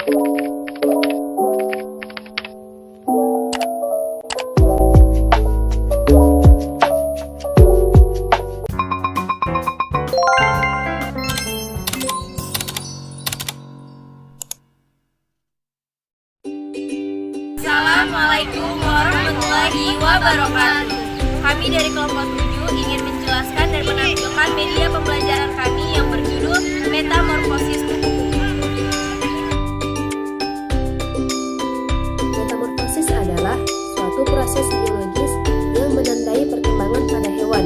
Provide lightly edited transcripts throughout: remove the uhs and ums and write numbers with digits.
Assalamualaikum warahmatullahi wabarakatuh. Kami dari kelompok 7 ingin menjelaskan dan menampilkan media pembelajaran kami yang berjudul Metamorfosis Kupu-kupu. Metamorfosis adalah suatu proses biologis yang menandai perkembangan pada hewan,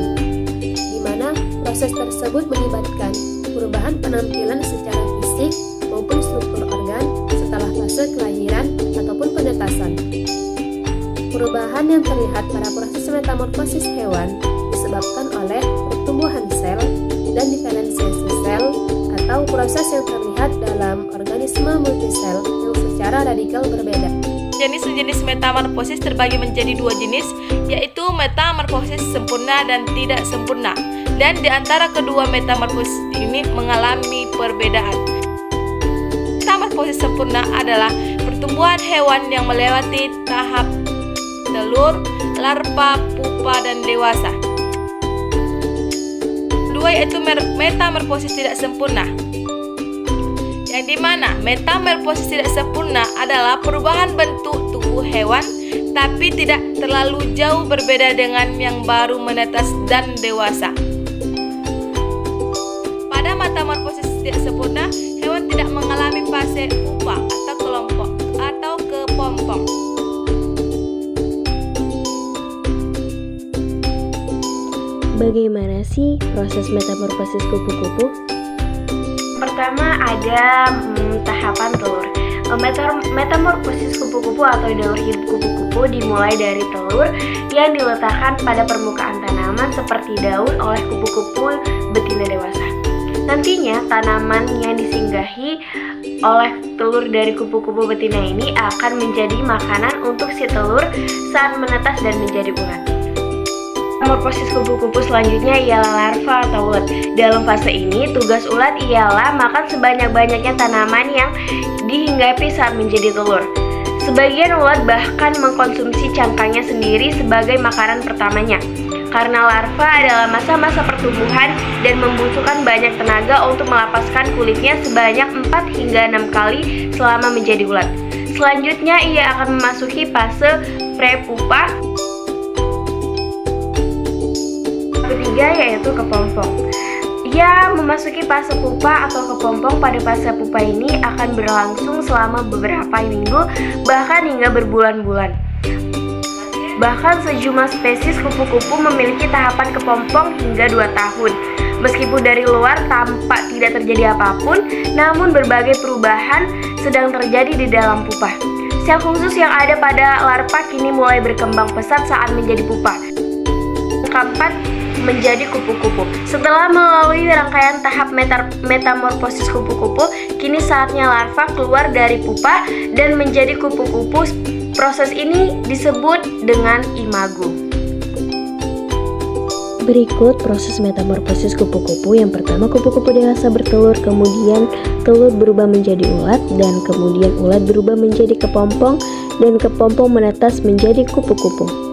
di mana proses tersebut melibatkan perubahan penampilan secara fisik maupun struktur organ setelah fase kelahiran ataupun penetasan. Perubahan yang terlihat pada proses metamorfosis hewan disebabkan oleh pertumbuhan sel dan diferensiasi sel atau proses yang terlihat dalam organisme multisel yang secara radikal berbeda. Jenis-jenis metamorfosis terbagi menjadi dua jenis, yaitu metamorfosis sempurna dan tidak sempurna. Dan di antara kedua metamorfosis ini mengalami perbedaan. Metamorfosis sempurna adalah pertumbuhan hewan yang melewati tahap telur, larva, pupa, dan dewasa. Kedua yaitu metamorfosis tidak sempurna, yang dimana metamorfosis tidak sempurna adalah perubahan bentuk tubuh hewan tapi tidak terlalu jauh berbeda dengan yang baru menetas dan dewasa. Pada metamorfosis tidak sempurna, hewan tidak mengalami fase pupa atau kelompok atau kepompong. Bagaimana sih proses metamorfosis kupu-kupu? Pertama ada tahapan telur. Metamorfosis kupu-kupu atau daur hidup kupu-kupu dimulai dari telur yang diletakkan pada permukaan tanaman seperti daun oleh kupu-kupu betina dewasa. Nantinya tanaman yang disinggahi oleh telur dari kupu-kupu betina ini akan menjadi makanan untuk si telur saat menetas dan menjadi ulat. Metamorfosis kupu-kupu selanjutnya ialah larva atau ulat. Dalam fase ini, tugas ulat ialah makan sebanyak-banyaknya tanaman yang dihinggapi saat menjadi telur. Sebagian ulat bahkan mengkonsumsi cangkangnya sendiri sebagai makanan pertamanya. Karena larva adalah masa-masa pertumbuhan dan membutuhkan banyak tenaga untuk melapaskan kulitnya sebanyak 4 hingga 6 kali selama menjadi ulat. Selanjutnya, ia akan memasuki fase prepupa. Ketiga yaitu kepompong. Ia memasuki fase pupa atau kepompong. Pada fase pupa ini akan berlangsung selama beberapa minggu bahkan hingga berbulan-bulan. Bahkan sejumlah spesies kupu-kupu memiliki tahapan kepompong hingga 2 tahun. Meskipun dari luar tampak tidak terjadi apapun, namun berbagai perubahan sedang terjadi di dalam pupa. Sel khusus yang ada pada larva kini mulai berkembang pesat saat menjadi pupa. Keempat, menjadi kupu-kupu. Setelah melalui rangkaian tahap metamorfosis kupu-kupu, kini saatnya larva keluar dari pupa dan menjadi kupu-kupu. Proses ini disebut dengan imago. Berikut proses metamorfosis kupu-kupu. Yang pertama, kupu-kupu dewasa bertelur, kemudian telur berubah menjadi ulat, dan kemudian ulat berubah menjadi kepompong, dan kepompong menetas menjadi kupu-kupu.